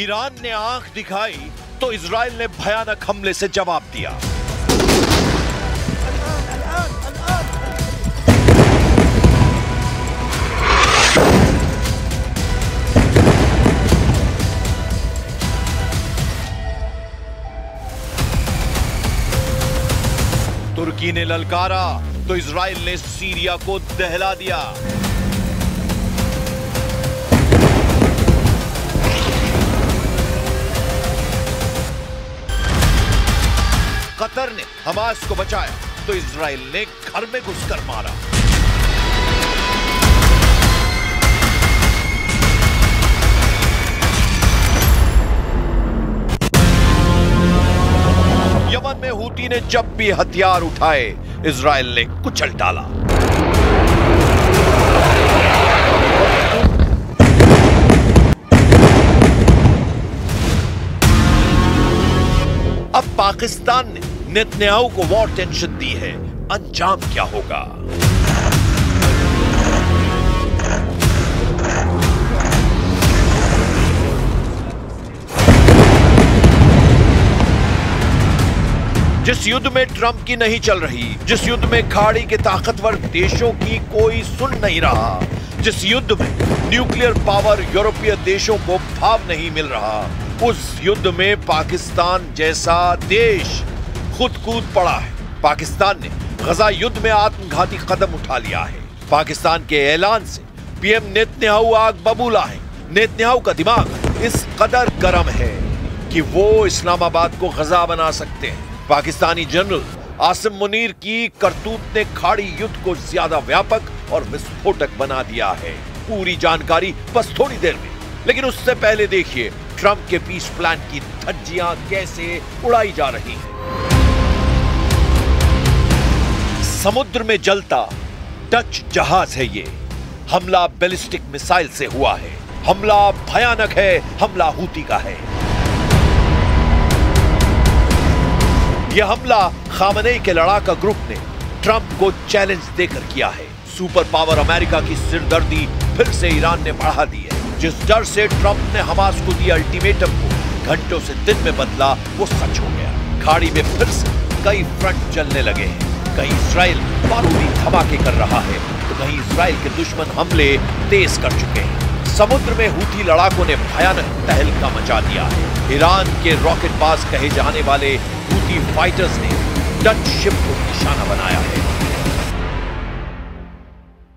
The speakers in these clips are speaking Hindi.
ईरान ने आंख दिखाई तो इजराइल ने भयानक हमले से जवाब दिया। तुर्की ने ललकारा तो इजराइल ने सीरिया को दहला दिया। कतर ने हमास को बचाया तो इजराइल ने घर में घुसकर मारा। यमन में हूती ने जब भी हथियार उठाए इजराइल ने कुचल डाला। अब पाकिस्तान ने नेतन्याहू को वॉर टेंशन दी है, अंजाम क्या होगा? जिस युद्ध में ट्रंप की नहीं चल रही, जिस युद्ध में खाड़ी के ताकतवर देशों की कोई सुन नहीं रहा, जिस युद्ध में न्यूक्लियर पावर यूरोपीय देशों को भाव नहीं मिल रहा, उस युद्ध में पाकिस्तान जैसा देश खुद कूद पड़ा है। पाकिस्तान ने गजा युद्ध में आत्मघाती कदम उठा लिया है। पाकिस्तान के ऐलान से पीएम नेतन्याहू आग बबूला है। नेतन्याहू का दिमाग इस कदर गर्म है कि वो इस्लामाबाद को गजा बना सकते हैं। पाकिस्तानी जनरल आसिम मुनीर की करतूत ने खाड़ी युद्ध को ज्यादा व्यापक और विस्फोटक बना दिया है। पूरी जानकारी बस थोड़ी देर में, लेकिन उससे पहले देखिए ट्रंप के पीस प्लान की धज्जियां कैसे उड़ाई जा रही हैं। समुद्र में जलता डच जहाज है ये। हमला बैलिस्टिक मिसाइल से हुआ है। हमला भयानक है, हमला हूती का है। यह हमला खामनेई के लड़ाका ग्रुप ने ट्रंप को चैलेंज देकर किया है। सुपर पावर अमेरिका की सिरदर्दी फिर से ईरान ने बढ़ा दी है। जिस डर से ट्रंप ने हमास को दिया अल्टीमेटम को घंटों से दिन में बदला, वो सच हो गया। खाड़ी में फिर से कई फ्रंट चलने लगे हैं। कहीं इजराइल बारूदी धमाके कर रहा है तो कहीं इजराइल के दुश्मन हमले तेज कर चुके हैं। समुद्र में हूती लड़ाकों ने भयानक तहलका मचा दिया है। ईरान के रॉकेटबाज कहे जाने वाले हूती फाइटर्स ने डच शिप को निशाना बनाया है।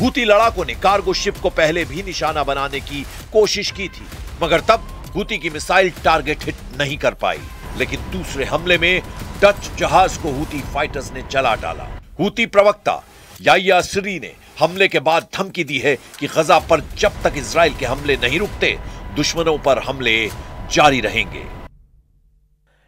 हूती लड़ाकों ने कार्गो शिप को पहले भी निशाना बनाने की कोशिश की थी, मगर तब हूती की मिसाइल टारगेट हिट नहीं कर पाई। लेकिन दूसरे हमले में डच जहाज को हूती फाइटर्स ने जला डाला। हूती प्रवक्ता याह्या सरी ने हमले के बाद धमकी दी है कि गजा पर जब तक इजराइल के हमले नहीं रुकते, दुश्मनों पर हमले जारी रहेंगे।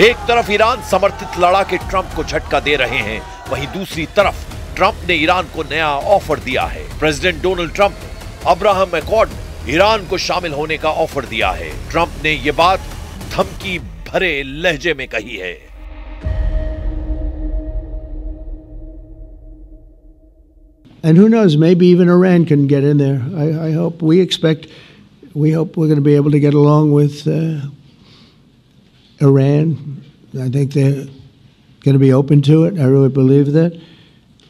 एक तरफ ईरान समर्थित लड़ाके ट्रंप को झटका दे रहे हैं, वहीं दूसरी तरफ ट्रंप ने ईरान को नया ऑफर दिया है। प्रेसिडेंट डोनाल्ड ट्रंप ने अब्राहम अकॉर्ड में ईरान को शामिल होने का ऑफर दिया है। ट्रंप ने यह बात धमकी भरे लहजे में कही है। And who knows, maybe even Iran can get in there. I hope, we hope we're going to be able to get along with Iran. I think they're going to be open to it. I really believe that.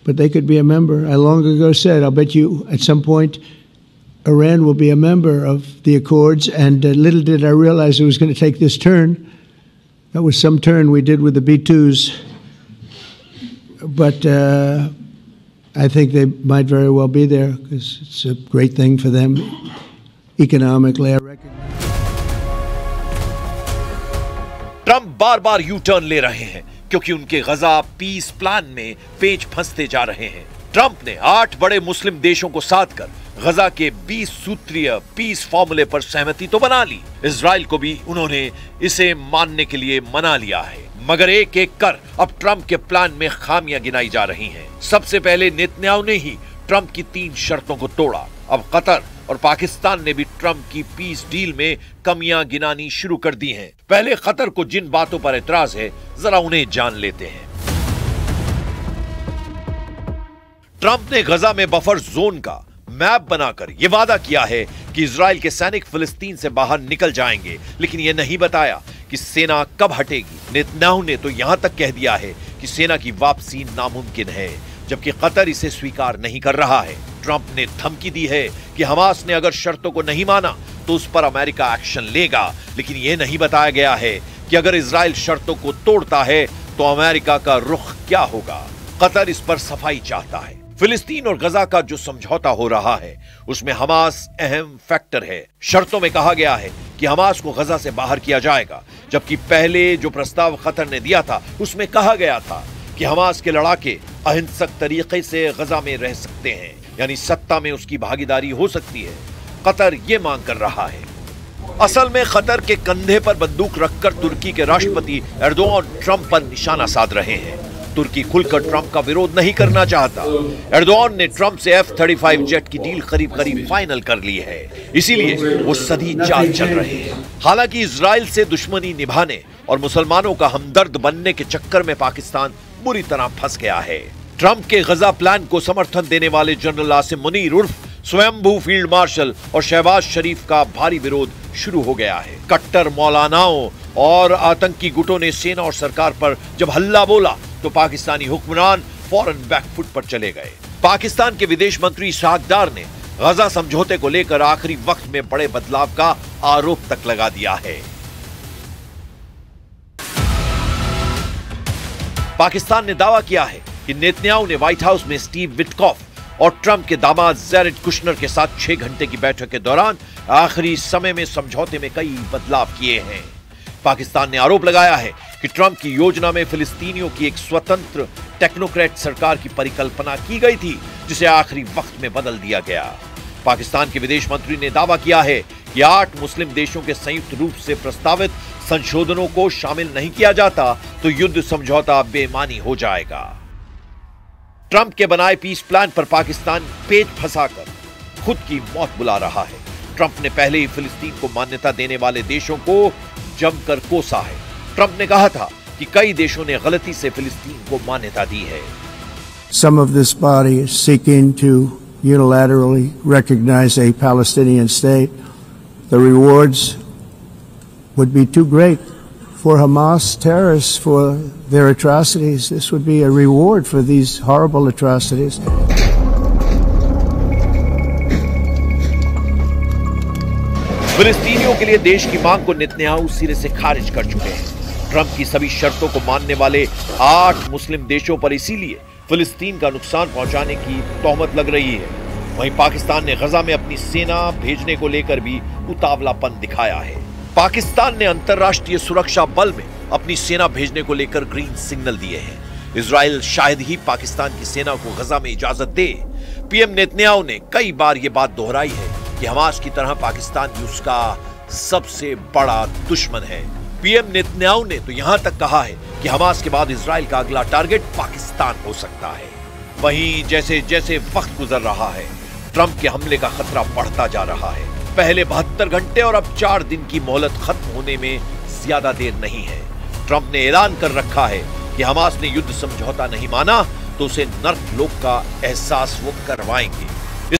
But they could be a member. I long ago said, I'll bet you at some point Iran will be a member of the Accords. And little did I realize it was going to take this turn. That was some turn we did with the B-2s. But I think they might very well be there because it's a great thing for them economically. I recognize. Trump bar bar U turn ले रहे हैं क्योंकि उनके गजा पीस प्लान में पेच फंसते जा रहे हैं। ट्रंप ने 8 बड़े मुस्लिम देशों को साथ कर गजा के 20 सूत्रीय पीस फॉर्मूले पर सहमति तो बना ली। इजराइल को भी उन्होंने इसे मानने के लिए मना लिया है, मगर एक एक कर अब ट्रंप के प्लान में खामियां गिनाई जा रही हैं। सबसे पहले नेतन्याहू ने ही ट्रंप की 3 शर्तों को तोड़ा। अब कतर और पाकिस्तान ने भी ट्रंप की पीस डील में कमियां गिनानी शुरू कर दी हैं। पहले कतर को जिन बातों पर एतराज है, जरा उन्हें जान लेते हैं। ट्रंप ने गजा में बफर जोन का मैप बनाकर यह वादा किया है कि इजराइल के सैनिक फिलिस्तीन से बाहर निकल जाएंगे, लेकिन यह नहीं बताया कि सेना कब हटेगी। नेतन्याहू ने तो यहां तक कह दिया है कि सेना की वापसी नामुमकिन है, जबकि कतर इसे स्वीकार नहीं कर रहा है। ट्रंप ने धमकी दी है कि हमास ने अगर शर्तों को नहीं माना तो उस पर अमेरिका एक्शन लेगा, लेकिन यह नहीं बताया गया है कि अगर इजराइल शर्तों को तोड़ता है तो अमेरिका का रुख क्या होगा। कतर इस पर सफाई चाहता है। फिलिस्तीन और गजा का जो समझौता हो रहा है उसमें हमास अहम फैक्टर है। शर्तों में कहा गया है कि हमास को गजा से बाहर किया जाएगा, जबकि पहले जो प्रस्ताव कतर ने दिया था उसमें कहा गया था कि हमास के लड़ाके अहिंसक तरीके से गजा में रह सकते हैं, यानी सत्ता में उसकी भागीदारी हो सकती है। कतर ये मांग कर रहा है। असल में कतर के कंधे पर बंदूक रखकर तुर्की के राष्ट्रपति एर्दोआन ट्रंप पर निशाना साध रहे हैं। तुर्की खुलकर ट्रंप का विरोध नहीं करना चाहता। एर्दोआन ने ट्रंप से F-35 जेट की डील करीब करीब फाइनल कर ली है, इसीलिए वो सदी चाल चल रहे हैं। हालांकि इजराइल से दुश्मनी निभाने और मुसलमानों का हमदर्द बनने के चक्कर में पाकिस्तान बुरी तरह फंस गया है। ट्रंप के गजा प्लान को समर्थन देने वाले जनरल आसिम मुनीर उर्फ स्वयंभू फील्ड मार्शल और शहबाज शरीफ का भारी विरोध शुरू हो गया है। कट्टर मौलानाओं और आतंकी गुटों ने सेना और सरकार पर जब हल्ला बोला तो पाकिस्तानी हुक्मरान फौरन बैकफुट पर चले गए। पाकिस्तान के विदेश मंत्री इसहाक डार ने गजा समझौते को लेकर आखिरी वक्त में बड़े बदलाव का आरोप तक लगा दिया है। पाकिस्तान ने दावा किया है कि नेतन्याहू ने व्हाइट हाउस में स्टीव विटकॉफ और ट्रंप के दामाद जैरेड कुशनर के साथ 6 घंटे की बैठक के दौरान आखिरी समय में समझौते में कई बदलाव किए हैं। पाकिस्तान ने आरोप लगाया है कि ट्रंप की योजना में फिलिस्तीनियों की एक स्वतंत्र टेक्नोक्रेट सरकार की परिकल्पना की गई थी, जिसे आखिरी वक्त में बदल दिया गया। पाकिस्तान के विदेश मंत्री ने दावा किया है कि 8 मुस्लिम देशों के संयुक्त रूप से प्रस्तावित संशोधनों को शामिल नहीं किया जाता तो युद्ध समझौता बेमानी हो जाएगा। ट्रंप के बनाए पीस प्लान पर पाकिस्तान पेच फंसाकर खुद की मौत बुला रहा है। ट्रंप ने पहले ही फिलिस्तीन को मान्यता देने वाले देशों को जमकर कोसा है। ट्रंप ने कहा था कि कई देशों ने गलती से फिलिस्तीन को मान्यता दी है। Some of this body is seeking to unilaterally recognize a Palestinian state. The rewards would be too great for Hamas terrorists for their atrocities. This would be a reward for these horrible atrocities. फिलिस्तीनियों के लिए देश की मांग को नेतन्याहू सिरे से खारिज कर चुके हैं। ट्रंप की सभी शर्तों को मानने वाले 8 मुस्लिम देशों पर इसीलिए फिलिस्तीन का नुकसान पहुंचाने की तोहमत लग रही है। वहीं पाकिस्तान ने गजा में अपनी सेना भेजने को लेकर भी उतावलापन दिखाया है। पाकिस्तान ने अंतर्राष्ट्रीय सुरक्षा बल में अपनी सेना भेजने को लेकर ग्रीन सिग्नल दिए हैं। इजराइल शायद ही पाकिस्तान की सेना को गजा में इजाजत दे। पीएम नेतन्याहू ने कई बार ये बात दोहराई है कि हमास की तरह पाकिस्तान भी उसका सबसे बड़ा दुश्मन है। पीएम नेतन्याहू ने तो यहां तक कहा है कि हमास के बाद इजराइल का अगला टारगेट पाकिस्तान हो सकता है। वहीं जैसे जैसे वक्त गुजर रहा है, ट्रंप के हमले का खतरा बढ़ता जा रहा है। पहले 72 घंटे और अब 4 दिन की मोहलत खत्म होने में ज्यादा देर नहीं है। ट्रंप ने ऐलान कर रखा है कि हमास ने युद्ध समझौता नहीं माना तो उसे नर्क लोक का एहसास वो करवाएंगे।